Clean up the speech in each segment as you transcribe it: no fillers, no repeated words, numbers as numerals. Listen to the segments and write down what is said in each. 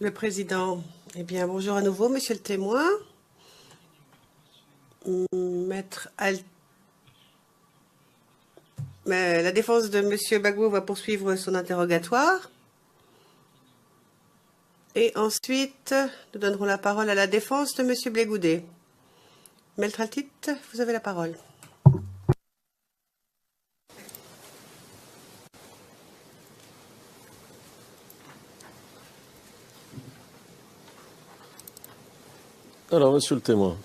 Le président. Eh bien, bonjour à nouveau, monsieur le témoin. Maître Mais la défense de monsieur Gbagbo va poursuivre son interrogatoire. Et ensuite, nous donnerons la parole à la défense de monsieur Blegoudé. Maître Altit, vous avez la parole. Alors, monsieur le témoin,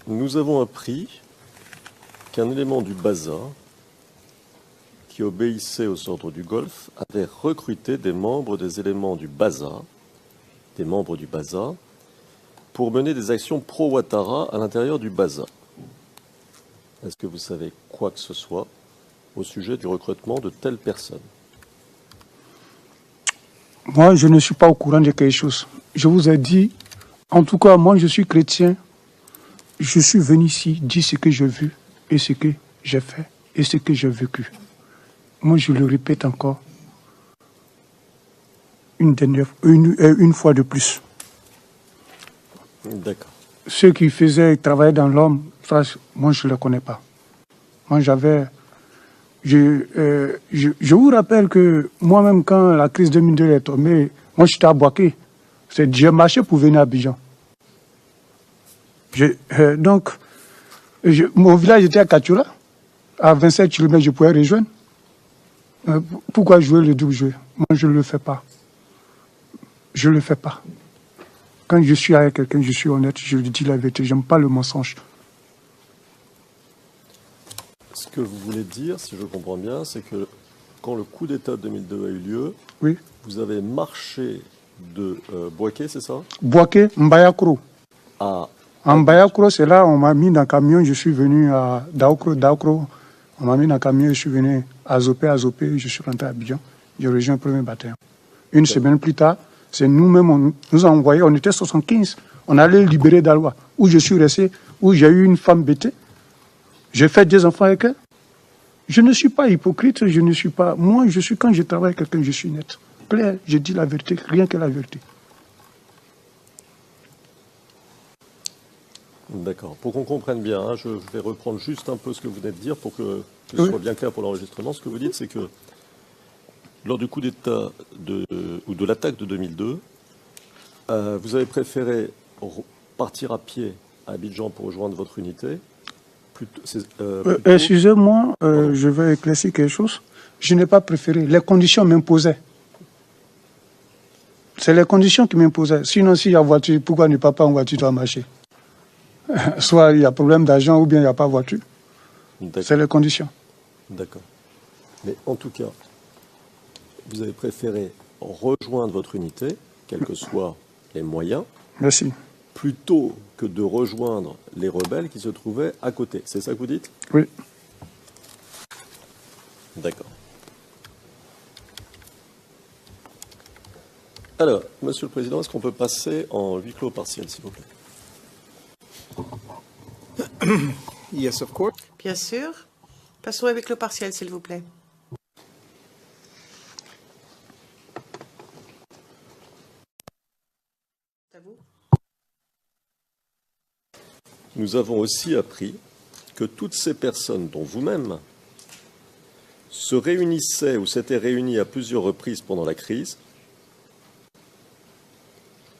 nous avons appris qu'un élément du Baza, qui obéissait aux ordres du Golfe, avait recruté des membres des éléments du Baza, pour mener des actions pro-Ouattara à l'intérieur du Baza. Est-ce que vous savez quoi que ce soit au sujet du recrutement de telles personnes? Moi, je ne suis pas au courant de quelque chose. Je vous ai dit, en tout cas, moi, je suis chrétien. Je suis venu ici dire ce que j'ai vu et ce que j'ai fait et ce que j'ai vécu. Moi, je le répète encore une fois de plus. D'accord. Ceux qui faisaient travailler dans l'homme, moi, je ne les connais pas. Moi, je vous rappelle que moi-même, quand la crise 2002 est tombée, moi, j'étais à Boaké. J'ai marché pour venir à Abidjan. Mon village était à Katoura. À 27 km, je pouvais rejoindre. Pourquoi jouer le double jeu? Moi, je ne le fais pas. Je ne le fais pas. Quand je suis avec quelqu'un, je suis honnête, je lui dis la vérité. Je n'aime pas le mensonge. Ce que vous voulez dire, si je comprends bien, c'est que quand le coup d'État de 2002 a eu lieu, oui, vous avez marché de Boaké, c'est ça? Boaké, Mbayakro. À Mbayakro, c'est là, on m'a mis dans le camion, je suis venu à Daokro. On m'a mis dans le camion, je suis venu à Zopé, je suis rentré à Abidjan. J'ai rejoint le premier bataillon. Une semaine plus tard, c'est nous-mêmes, on nous a envoyés, on était 75. On allait libérer Daloa, où je suis resté, où j'ai eu une femme bêtée. J'ai fait des enfants avec elle. Je ne suis pas hypocrite, je ne suis pas... Moi, quand je travaille avec quelqu'un, je suis net. Clair, je dis la vérité, rien que la vérité. D'accord. Pour qu'on comprenne bien, hein, je vais reprendre juste un peu ce que vous venez de dire pour que ce soit bien clair pour l'enregistrement. Ce que vous dites, c'est que lors du coup d'État ou de l'attaque de 2002, vous avez préféré partir à pied à Abidjan pour rejoindre votre unité. Excusez-moi, je vais éclaircir quelque chose. Je n'ai pas préféré. Les conditions m'imposaient. C'est les conditions qui m'imposaient. Sinon, s'il y a voiture, pourquoi ne pas en voiture, tu dois marcher? Soit il y a problème d'argent ou bien il n'y a pas de voiture. C'est les conditions. D'accord. Mais en tout cas, vous avez préféré rejoindre votre unité, quels que soient les moyens. Merci. Plutôt que de rejoindre les rebelles qui se trouvaient à côté. C'est ça que vous dites? Oui. D'accord. Alors, Monsieur le Président, est-ce qu'on peut passer en huis clos partiel, s'il vous plaît? Yes, of course. Bien sûr. Passons avec le partiel, s'il vous plaît. À vous. Nous avons aussi appris que toutes ces personnes, dont vous-même, se réunissaient ou s'étaient réunies à plusieurs reprises pendant la crise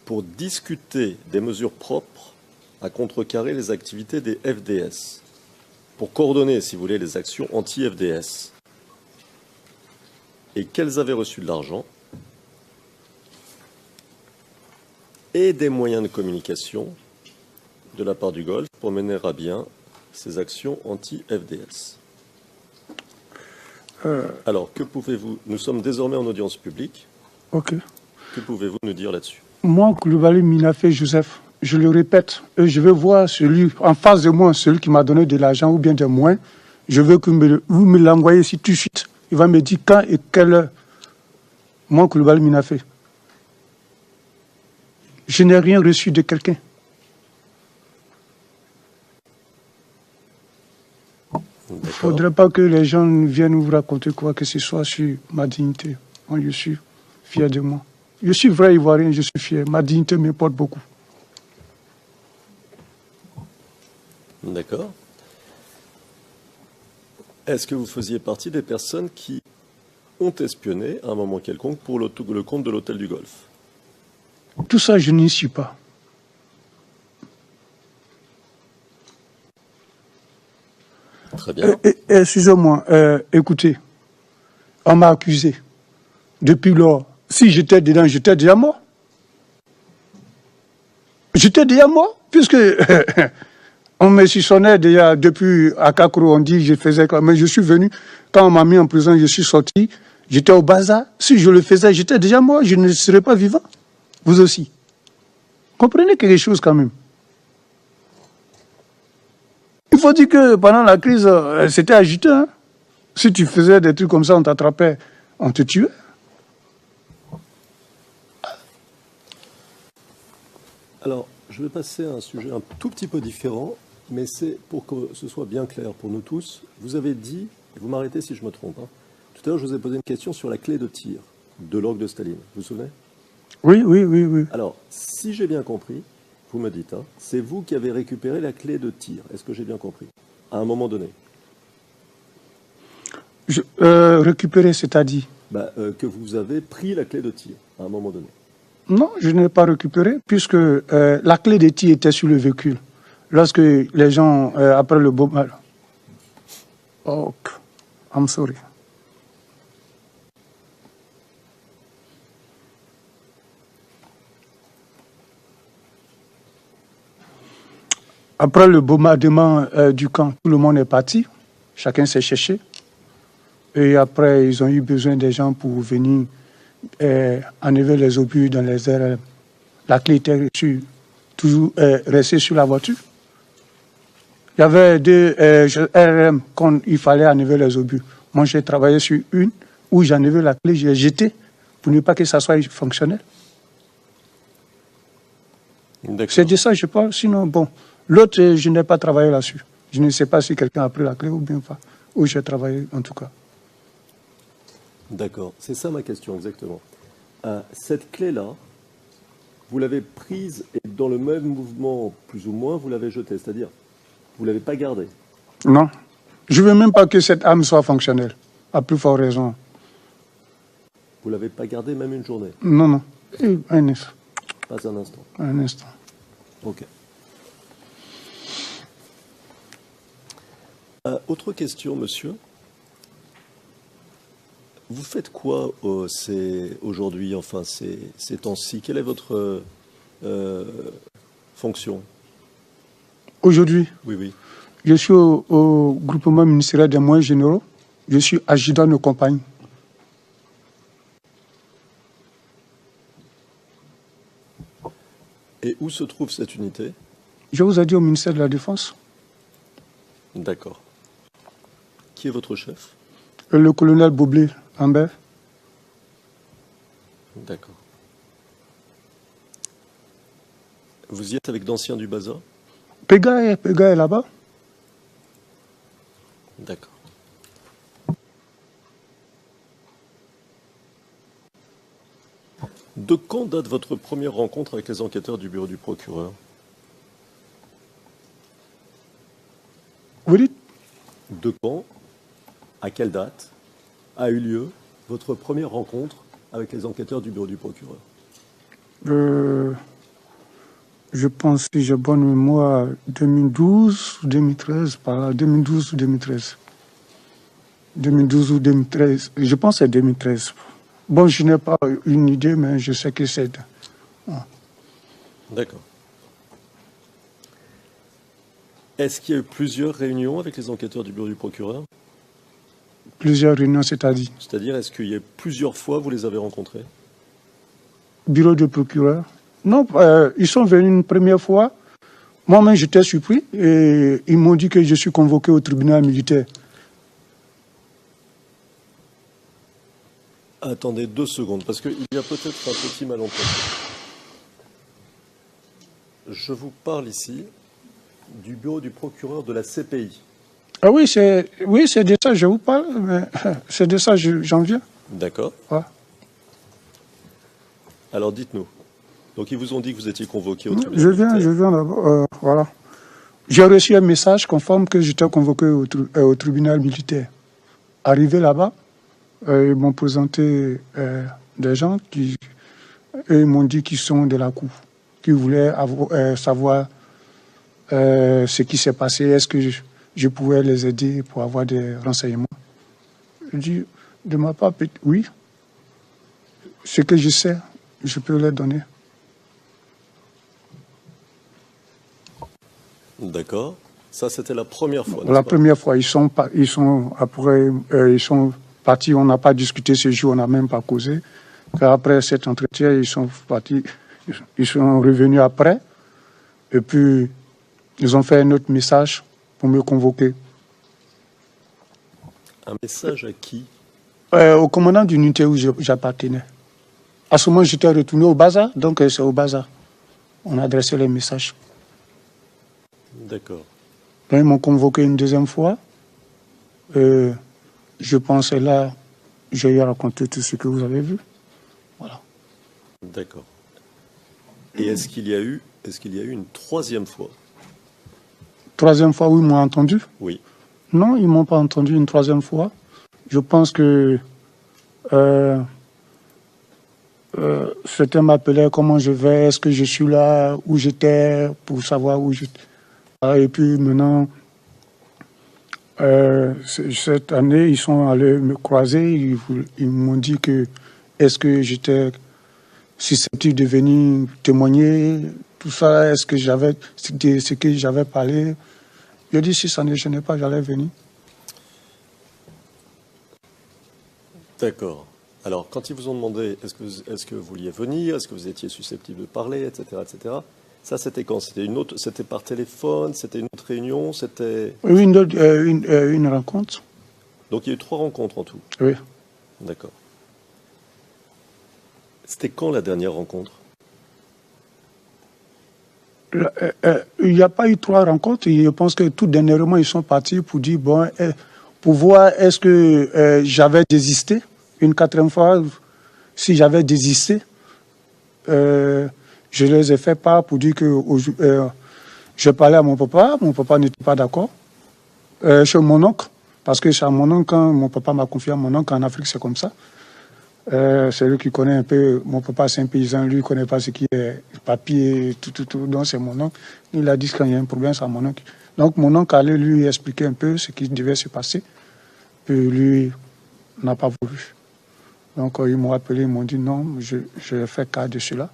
pour discuter des mesures propres à contrecarrer les activités des FDS, pour coordonner, si vous voulez, les actions anti-FDS, et qu'elles avaient reçu de l'argent et des moyens de communication de la part du Golfe pour mener à bien ces actions anti-FDS. Alors, que pouvez-vous... Nous sommes désormais en audience publique. Ok. Que pouvez-vous nous dire là-dessus? Moi, Koulibaly Minafé Joseph, je le répète, je veux voir celui en face de moi, celui qui m'a donné de l'argent ou bien des moyens. Je veux que vous me l'envoyez ici tout de suite. Il va me dire quand et quelle heure. Moi, Koulibaly Minafé. Je n'ai rien reçu de quelqu'un. D'accord. D'accord. faudrait pas que les gens viennent vous raconter quoi que ce soit sur ma dignité. Moi, je suis fier de moi. Je suis vrai Ivoirien, je suis fier. Ma dignité m'importe beaucoup. D'accord. Est-ce que vous faisiez partie des personnes qui ont espionné à un moment quelconque pour le compte de l'Hôtel du Golfe? Tout ça, je n'y suis pas. Très bien. Excusez-moi, écoutez, on m'a accusé. Depuis lors, si j'étais dedans, j'étais déjà mort. J'étais déjà mort, puisque on me soupçonnait déjà depuis à Kakro, on dit que je faisais quoi. Mais je suis venu, quand on m'a mis en prison, je suis sorti, j'étais au bazar. Si je le faisais, j'étais déjà mort, je ne serais pas vivant. Vous aussi. Comprenez quelque chose quand même. Il faut dire que pendant la crise, c'était agité. Hein? Si tu faisais des trucs comme ça, on t'attrapait, on te tuait. Alors, je vais passer à un sujet un tout petit peu différent, mais c'est pour que ce soit bien clair pour nous tous. Vous avez dit, et vous m'arrêtez si je me trompe, hein, tout à l'heure je vous ai posé une question sur la clé de tir de l'orgue de Staline. Vous vous souvenez? Oui. Alors, si j'ai bien compris, vous me dites, hein, c'est vous qui avez récupéré la clé de tir. Est-ce que j'ai bien compris? À un moment donné. Récupérer, c'est-à-dire? Que vous avez pris la clé de tir à un moment donné. Non, je n'ai pas récupéré, puisque la clé de tir était sur le véhicule. Lorsque les gens, après le bombardement... Oh, I'm sorry. Après le bombardement du camp, tout le monde est parti. Chacun s'est cherché. Et après, ils ont eu besoin des gens pour venir enlever les obus dans les airs. La clé était toujours restée sur la voiture. Il y avait deux RM quand il fallait enlever les obus. Moi, j'ai travaillé sur une où j'enlevais la clé, j'ai jeté pour ne pas que ça soit fonctionnel. C'est de ça que je parle. Sinon, bon, l'autre, je n'ai pas travaillé là-dessus. Je ne sais pas si quelqu'un a pris la clé ou bien pas. Où j'ai travaillé, en tout cas. D'accord, c'est ça ma question exactement. Cette clé-là, vous l'avez prise et dans le même mouvement, plus ou moins, vous l'avez jetée, c'est-à-dire, vous ne l'avez pas gardée? Non. Je ne veux même pas que cette arme soit fonctionnelle, à plus forte raison. Vous ne l'avez pas gardée même une journée? Non. Un instant. Pas un instant. Un instant. Ok. Autre question, monsieur. Vous faites quoi aujourd'hui, enfin ces temps-ci? Quelle est votre fonction? Aujourd'hui, Oui. je suis au groupement ministériel des moyens généraux. Je suis adjudant de compagnie. Et où se trouve cette unité? Je vous ai dit au ministère de la Défense. D'accord. Qui est votre chef? Le colonel Boblé, Amber. D'accord. Vous y êtes avec d'anciens du Baza? Pega est là-bas. D'accord. De quand date votre première rencontre avec les enquêteurs du bureau du procureur? Vous dites? De quand, à quelle date, a eu lieu votre première rencontre avec les enquêteurs du bureau du procureur? Je pense, si j'ai bonne mémoire, 2012 ou 2013, par là, 2012 ou 2013. 2012 ou 2013, je pense que c'est 2013. Bon, je n'ai pas une idée, mais je sais que c'est... D'accord. Est-ce qu'il y a eu plusieurs réunions avec les enquêteurs du bureau du procureur? Plusieurs réunions, c'est-à-dire? C'est-à-dire, est-ce qu'il y a plusieurs fois vous les avez rencontrés? Bureau du procureur? Non, ils sont venus une première fois. Moi-même, j'étais surpris et ils m'ont dit que je suis convoqué au tribunal militaire. Attendez 2 secondes, parce qu'il y a peut-être un petit malentendu. Je vous parle ici du bureau du procureur de la CPI. Ah oui, c'est de ça que je vous parle, mais c'est de ça que j'en viens. D'accord. Ouais. Alors dites-nous. Donc ils vous ont dit que vous étiez convoqué au tribunal Je militaire. viens d'abord. Voilà. J'ai reçu un message conforme que j'étais convoqué au tribunal militaire. Arrivé là-bas, ils m'ont présenté des gens qui m'ont dit qu'ils sont de la cour, qui voulaient savoir ce qui s'est passé, est-ce que je pouvais les aider pour avoir des renseignements. Je dis, de ma part, oui, ce que je sais, je peux les donner. D'accord. Ça, c'était la première fois. La première fois, ils sont partis, on n'a pas discuté ce jour, on n'a même pas causé. Après cet entretien, ils sont partis, ils sont revenus après, et puis ils ont fait un autre message pour me convoquer. Un message à qui? Au commandant d'une unité où j'appartenais. À ce moment, j'étais retourné au bazar, donc c'est au bazar. On a adressé les messages. D'accord. Ils m'ont convoqué une deuxième fois. Je pense là, je vais raconter tout ce que vous avez vu. Voilà. D'accord. Et est-ce qu'il y a eu une troisième fois? Troisième fois où ils m'ont entendu? Oui. Non, ils ne m'ont pas entendu une troisième fois. Je pense que certains m'appelaient comment je vais, est-ce que je suis là, où j'étais, pour savoir où j'étais. Et puis maintenant, cette année, ils sont allés me croiser, ils m'ont dit que est-ce que j'étais susceptible de venir témoigner, tout ça, est-ce que j'avais, ce que j'avais parlé. Je dis si ça ne gênait pas, j'allais venir. D'accord. Alors, quand ils vous ont demandé est-ce que vous vouliez venir, est-ce que vous étiez susceptible de parler, etc., ça, c'était quand? C'était par téléphone, c'était une autre réunion, c'était... Oui, une rencontre. Donc, il y a eu 3 rencontres en tout? Oui. D'accord. C'était quand la dernière rencontre? Il n'y a pas eu 3 rencontres. Je pense que tout dernièrement, ils sont partis pour dire, bon, pour voir est-ce que j'avais désisté. Une 4e fois, si j'avais désisté, je les ai fait part pour dire que je parlais à mon papa n'était pas d'accord. Chez mon oncle, parce que chez mon oncle, quand mon papa m'a confié à mon oncle, en Afrique, c'est comme ça. C'est lui qui connaît un peu, mon papa c'est un paysan, lui il ne connaît pas ce qui est papier, tout, donc c'est mon oncle. Il a dit que quand il y a un problème, c'est à mon oncle. Donc mon oncle allait lui expliquer un peu ce qui devait se passer, puis lui n'a pas voulu. Donc ils m'ont appelé, ils m'ont dit non, je fais cas de cela.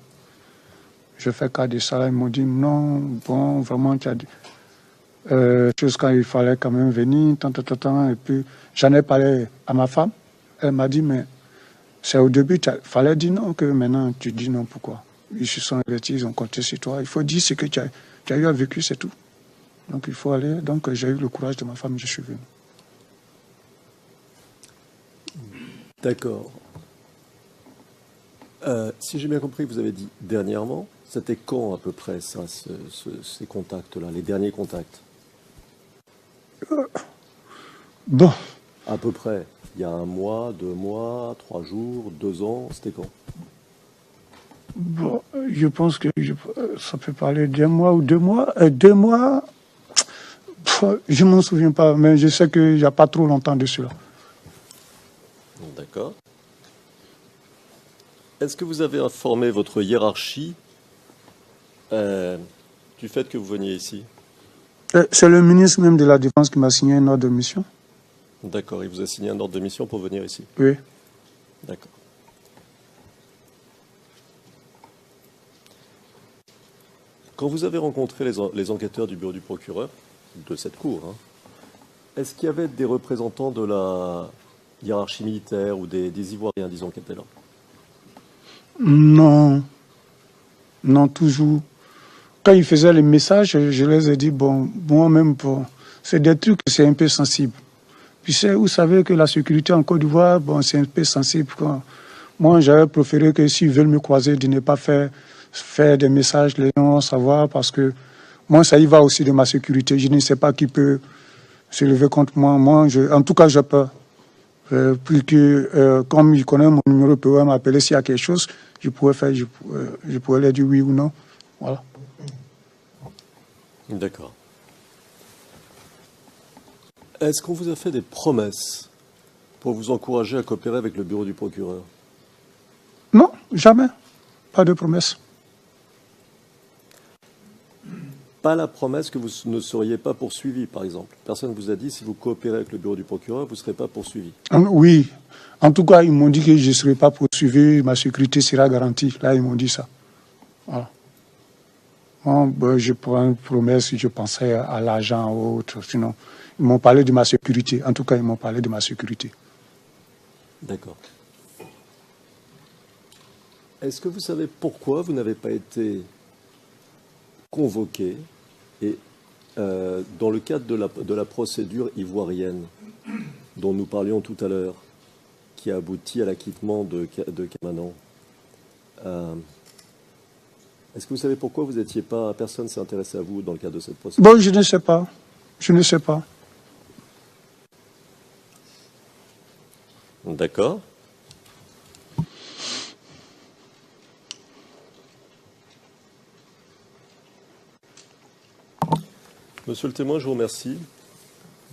Je fais cas de ça, ils m'ont dit non, bon, vraiment tu as dit chose quand il fallait quand même venir, et puis j'en ai parlé à ma femme, elle m'a dit mais c'est au début, il fallait dire non, que maintenant tu dis non, pourquoi? Ils se sont avertis, ils ont compté sur toi. Il faut dire ce que tu as eu à vécu, c'est tout. Donc il faut aller. Donc j'ai eu le courage de ma femme, je suis venu. D'accord. Si j'ai bien compris, vous avez dit dernièrement, c'était quand à peu près ça, ces contacts-là, les derniers contacts? Bon. À peu près. Il y a 1 mois, 2 mois, 3 jours, 2 ans, c'était quand? Bon, je pense que ça peut parler d'1 mois ou 2 mois. 2 mois, je ne m'en souviens pas, mais je sais qu'il n'y a pas trop longtemps de cela. D'accord. Est-ce que vous avez informé votre hiérarchie du fait que vous veniez ici? C'est le ministre même de la Défense qui m'a signé un ordre de mission. D'accord, il vous a signé un ordre de mission pour venir ici? Oui. D'accord. Quand vous avez rencontré les enquêteurs du bureau du procureur, de cette cour, hein, est-ce qu'il y avait des représentants de la hiérarchie militaire ou des Ivoiriens, disons, qui étaient là? Non. Non, toujours. Quand ils faisaient les messages, je les ai dit, bon, moi-même, c'est des trucs, c'est un peu sensible. Puis vous savez que la sécurité en Côte d'Ivoire, bon, c'est un peu sensible, quoi. Moi, j'avais préféré que s'ils veulent me croiser, de ne pas faire des messages, les gens savoir, parce que moi, ça y va aussi de ma sécurité. Je ne sais pas qui peut s'est levé contre moi. En tout cas, j'ai peur. Puis que, comme il connaît mon numéro, il peut m'appeler s'il y a quelque chose, je pourrais lui dire oui ou non. Voilà. D'accord. Est-ce qu'on vous a fait des promesses pour vous encourager à coopérer avec le bureau du procureur? Non, jamais. Pas de promesse. Pas la promesse que vous ne seriez pas poursuivi, par exemple. Personne ne vous a dit, si vous coopérez avec le bureau du procureur, vous ne serez pas poursuivi. Oui. En tout cas, ils m'ont dit que je ne serai pas poursuivi, ma sécurité sera garantie. Là, ils m'ont dit ça. Voilà. Bon, je prends une promesse, je pensais à l'argent ou autre. Sinon, ils m'ont parlé de ma sécurité. En tout cas, ils m'ont parlé de ma sécurité. D'accord. Est-ce que vous savez pourquoi vous n'avez pas été convoqué et dans le cadre de la procédure ivoirienne dont nous parlions tout à l'heure, qui a abouti à l'acquittement de Kamanan, est-ce que vous savez pourquoi vous n'étiez pas, personne ne s'est intéressé à vous dans le cadre de cette procédure? Bon, je ne sais pas. Je ne sais pas. D'accord. Monsieur le témoin, je vous remercie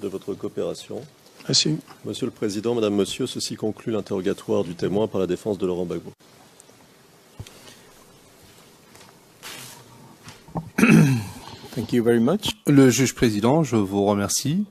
de votre coopération. Merci. Monsieur le Président, Madame, Monsieur, ceci conclut l'interrogatoire du témoin par la défense de Laurent Gbagbo. Thank you very much. Le juge président, je vous remercie.